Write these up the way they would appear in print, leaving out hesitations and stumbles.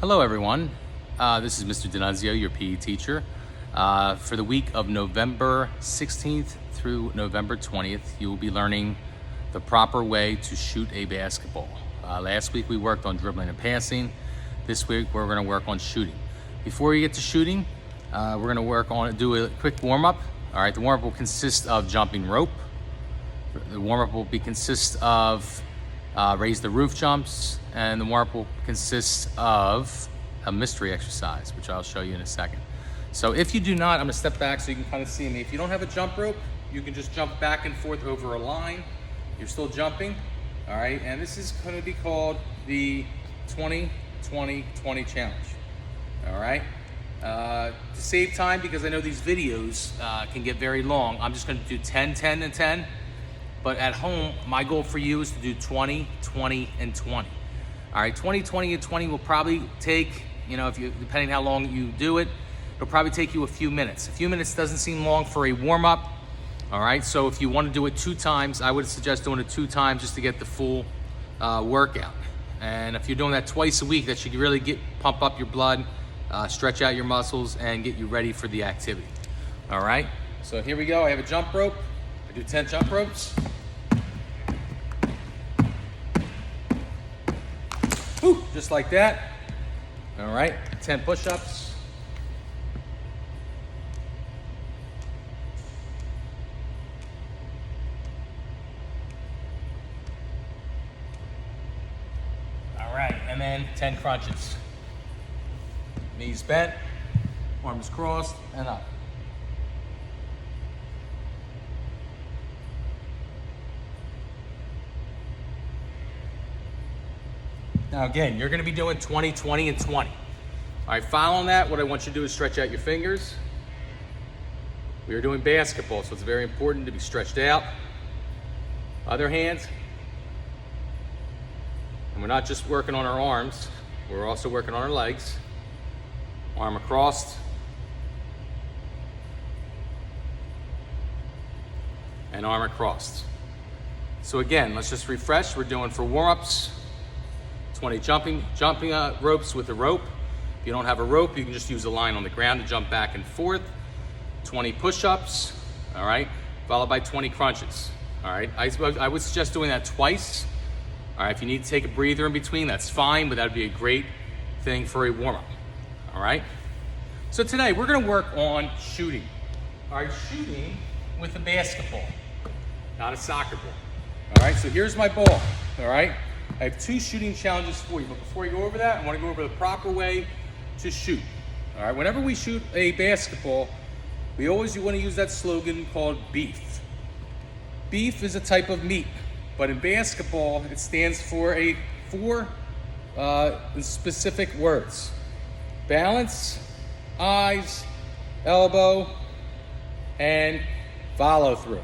Hello everyone, this is Mr. D'Annunzio, your PE teacher. For the week of November 16th through November 20th, you will be learning the proper way to shoot a basketball. Last week we worked on dribbling and passing. This week we're going to work on shooting. Before we get to shooting, we're going to do a quick warm-up. All right, the warm-up will consist of jumping rope. The warm-up will consist of raise the roof jumps, and the warm-up will consist of a mystery exercise, which I'll show you in a second. So if you do not, I'm gonna step back so you can kind of see me. If you don't have a jump rope, you can just jump back and forth over a line. You're still jumping, all right? And this is gonna be called the 20-20-20 challenge, all right? To save time, because I know these videos can get very long, I'm just gonna do 10, 10, and 10. But at home, my goal for you is to do 20, 20, and 20. All right, 20, 20, and 20 will probably take, depending how long you do it, it'll probably take you a few minutes. A few minutes doesn't seem long for a warm-up. All right, so if you want to do it 2 times, I would suggest doing it 2 times just to get the full workout. And if you're doing that twice a week, that should really pump up your blood, stretch out your muscles, and get you ready for the activity. All right, so here we go. I have a jump rope. I do 10 jump ropes. Whew, just like that. All right, 10 push-ups. All right, and then 10 crunches. Knees bent, arms crossed, and up. Now again, you're gonna be doing 20, 20, and 20. All right, following that, what I want you to do is stretch out your fingers. We are doing basketball, so it's very important to be stretched out. Other hand. And we're not just working on our arms, we're also working on our legs. Arm across. And arm across. So again, let's just refresh. We're doing for warm-ups, 20 jumping ropes with a rope. If you don't have a rope, you can just use a line on the ground to jump back and forth. 20 push-ups, all right, followed by 20 crunches, all right? I would suggest doing that twice. All right, if you need to take a breather in between, that's fine, but that'd be a great thing for a warm-up, all right? So today, we're gonna work on shooting. All right, shooting with a basketball, not a soccer ball. All right, so here's my ball, all right? I have 2 shooting challenges for you, but before we go over that, I want to go over the proper way to shoot. All right, whenever we shoot a basketball, we always want to use that slogan called beef. Beef is a type of meat, but in basketball, it stands for 4 specific words: balance, eyes, elbow, and follow through.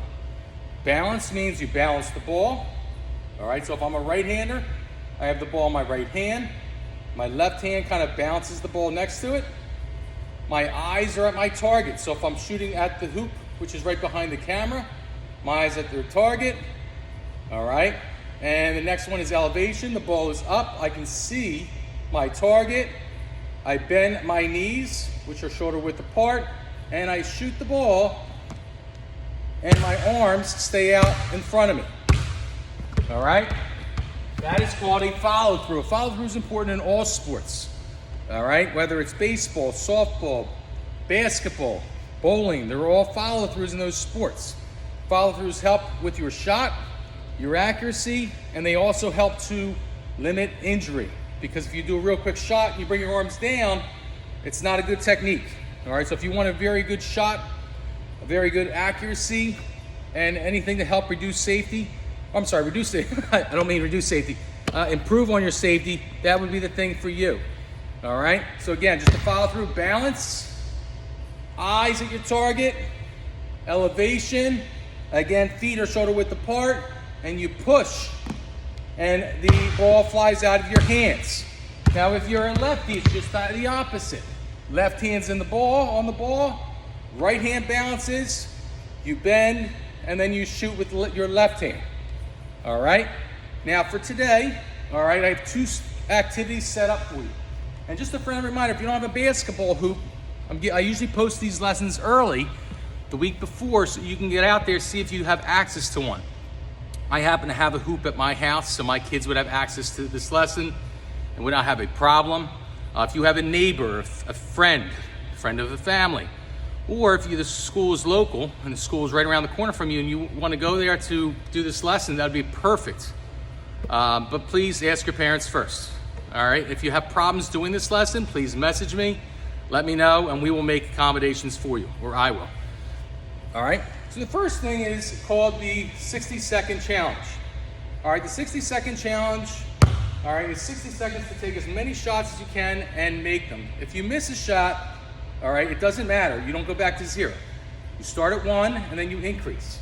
Balance means you balance the ball. All right, so if I'm a right-hander, I have the ball in my right hand. My left hand kind of bounces the ball next to it. My eyes are at my target. So if I'm shooting at the hoop, which is right behind the camera, my eyes at their target. All right, and the next one is elevation. The ball is up. I can see my target. I bend my knees, which are shoulder width apart, and I shoot the ball, and my arms stay out in front of me. All right, that is called a follow through. A follow through is important in all sports. All right, whether it's baseball, softball, basketball, bowling, they're all follow throughs in those sports. Follow throughs help with your shot, your accuracy, and they also help to limit injury. Because if you do a real quick shot and you bring your arms down, it's not a good technique. All right, so if you want a very good shot, a very good accuracy, and anything to help reduce safety, reduce safety. I don't mean reduce safety. Improve on your safety. That would be the thing for you. All right. So again, just to follow through: balance, eyes at your target, elevation. Again, feet are shoulder width apart, and you push, and the ball flies out of your hands. Now, if you're a lefty, it's just the opposite. Left hand's on the ball. Right hand balances. You bend, and then you shoot with your left hand. All right? Now for today, all right, I have 2 activities set up for you. And just a friendly reminder, if you don't have a basketball hoop, I usually post these lessons early, the week before, so you can get out there, see if you have access to one. I happen to have a hoop at my house, so my kids would have access to this lesson and would not have a problem. If you have a neighbor, a friend of the family, or if the school is local and the school is right around the corner from you and you want to go there to do this lesson, that would be perfect. But please ask your parents first. All right, if you have problems doing this lesson, please message me, let me know, and we will make accommodations for you, or I will. All right, so the first thing is called the 60-second challenge. All right, the 60-second challenge, all right, is 60 seconds to take as many shots as you can and make them. If you miss a shot, all right, it doesn't matter. You don't go back to 0. You start at 1 and then you increase.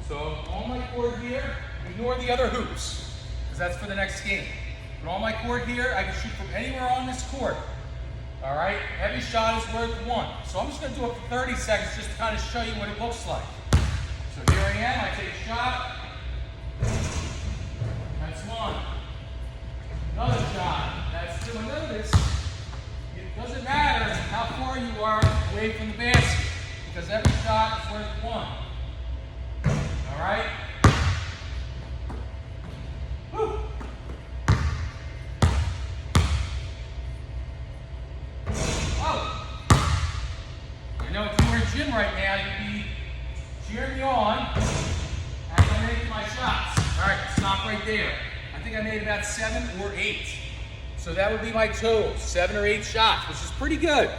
So on my court here, ignore the other hoops, because that's for the next game. But on my court here, I can shoot from anywhere on this court. All right, every shot is worth 1. So I'm just going to do it for 30 seconds just to kind of show you what it looks like. So here I am, I take a shot. That's 1. Another shot, that's 2. And notice, it doesn't matter how far you are away from the basket, because every shot is worth 1. All right? Woo. Oh! I know if you were in gym right now, you'd be cheering me on as I make my shots. All right, stop right there. I think I made about 7 or 8. So that would be my total, 7 or 8 shots, which is pretty good.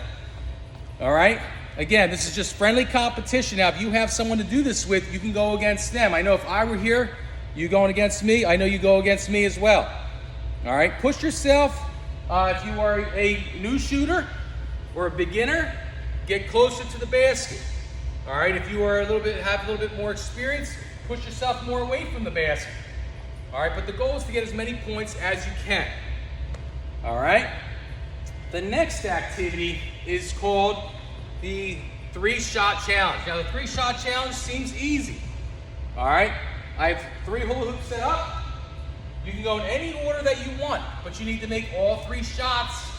All right? Again, this is just friendly competition. Now, if you have someone to do this with, you can go against them. I know if I were here, you going against me, I know you go against me as well. All right? Push yourself. If you are a new shooter or a beginner, get closer to the basket. All right? If you are have a little bit more experience, push yourself more away from the basket. All right? But the goal is to get as many points as you can. All right? The next activity is called the 3-shot challenge. Now, the 3-shot challenge seems easy. All right? I have 3 hula hoops set up. You can go in any order that you want, but you need to make all 3 shots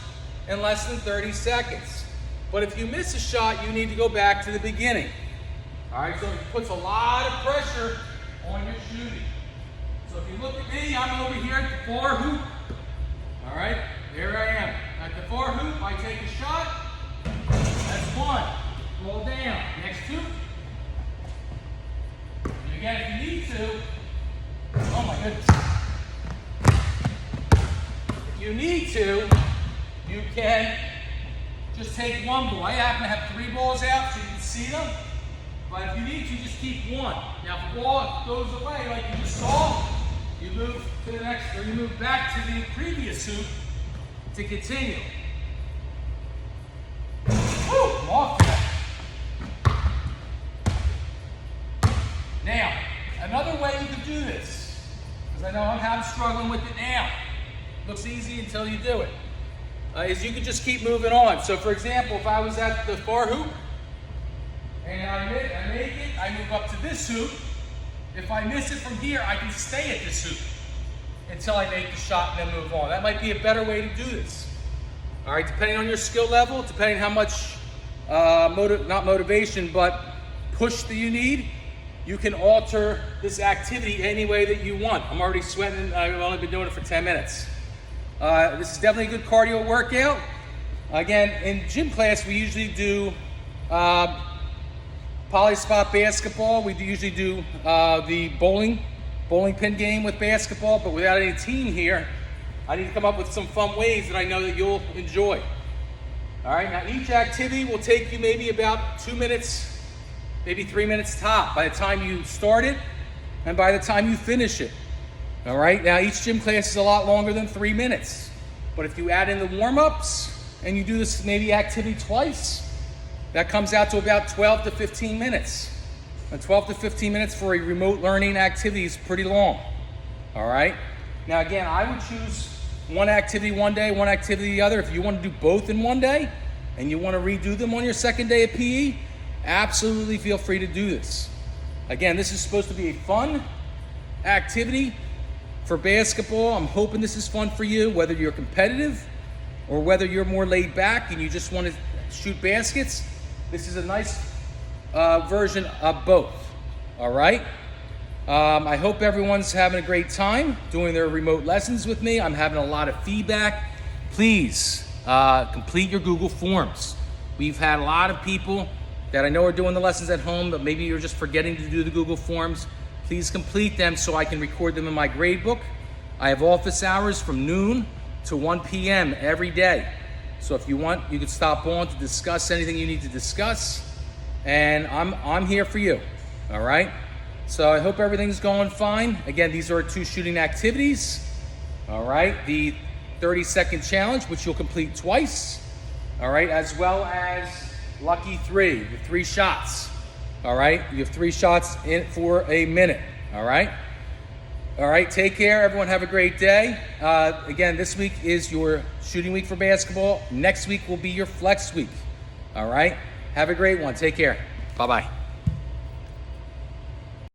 in less than 30 seconds. But if you miss a shot, you need to go back to the beginning. All right? So it puts a lot of pressure on your shooting. So if you look at me, I'm over here at the far hoop. All right, there I am. At the far hoop, I take a shot. That's 1. Roll down. Next hoop. And again, if you need to, oh my goodness. If you need to, you can just take 1 ball. I happen to have 3 balls out so you can see them. But if you need to, just keep 1. Now, if the ball goes away like you just saw, you move to the next, or you move back to the previous hoop to continue. Woo! I'm off to that. Now, another way you can do this, because I know I'm struggling with it now. Looks easy until you do it. Is you can just keep moving on. So, for example, if I was at the far hoop and I make it, I move up to this hoop. If I miss it from here, I can stay at this hoop until I make the shot and then move on. That might be a better way to do this. All right, depending on your skill level, depending how much, not motivation, but push that you need, you can alter this activity any way that you want. I'm already sweating. I've only been doing it for 10 minutes. This is definitely a good cardio workout. Again, in gym class, we usually do poly-spot basketball. We usually do the bowling pin game with basketball, but without any team here, I need to come up with some fun ways that I know that you'll enjoy. All right, now each activity will take you maybe about 2 minutes, maybe 3 minutes top by the time you start it and by the time you finish it. All right, now each gym class is a lot longer than 3 minutes, but if you add in the warm-ups and you do this maybe activity twice, that comes out to about 12 to 15 minutes. And 12 to 15 minutes for a remote learning activity is pretty long. All right? Now again, I would choose one activity one day, one activity the other. If you want to do both in one day and you want to redo them on your second day of PE, absolutely feel free to do this. Again, this is supposed to be a fun activity for basketball. I'm hoping this is fun for you, whether you're competitive or whether you're more laid back and you just want to shoot baskets, this is a nice version of both. All right. I hope everyone's having a great time doing their remote lessons with me. I'm having a lot of feedback. Please complete your Google Forms. We've had a lot of people that I know are doing the lessons at home, but maybe you're just forgetting to do the Google Forms. Please complete them so I can record them in my grade book. I have office hours from noon to 1 p.m. every day. So if you want, you can stop on to discuss anything you need to discuss. And I'm here for you, all right? So I hope everything's going fine. Again, these are 2 shooting activities, all right? The 30-second challenge, which you'll complete twice, all right? As well as Lucky 3, with 3 shots, all right? You have 3 shots in for a minute, all right? All right, take care. Everyone have a great day. Again, this week is your shooting week for basketball. Next week will be your flex week, all right? Have a great one. Take care. Bye-bye.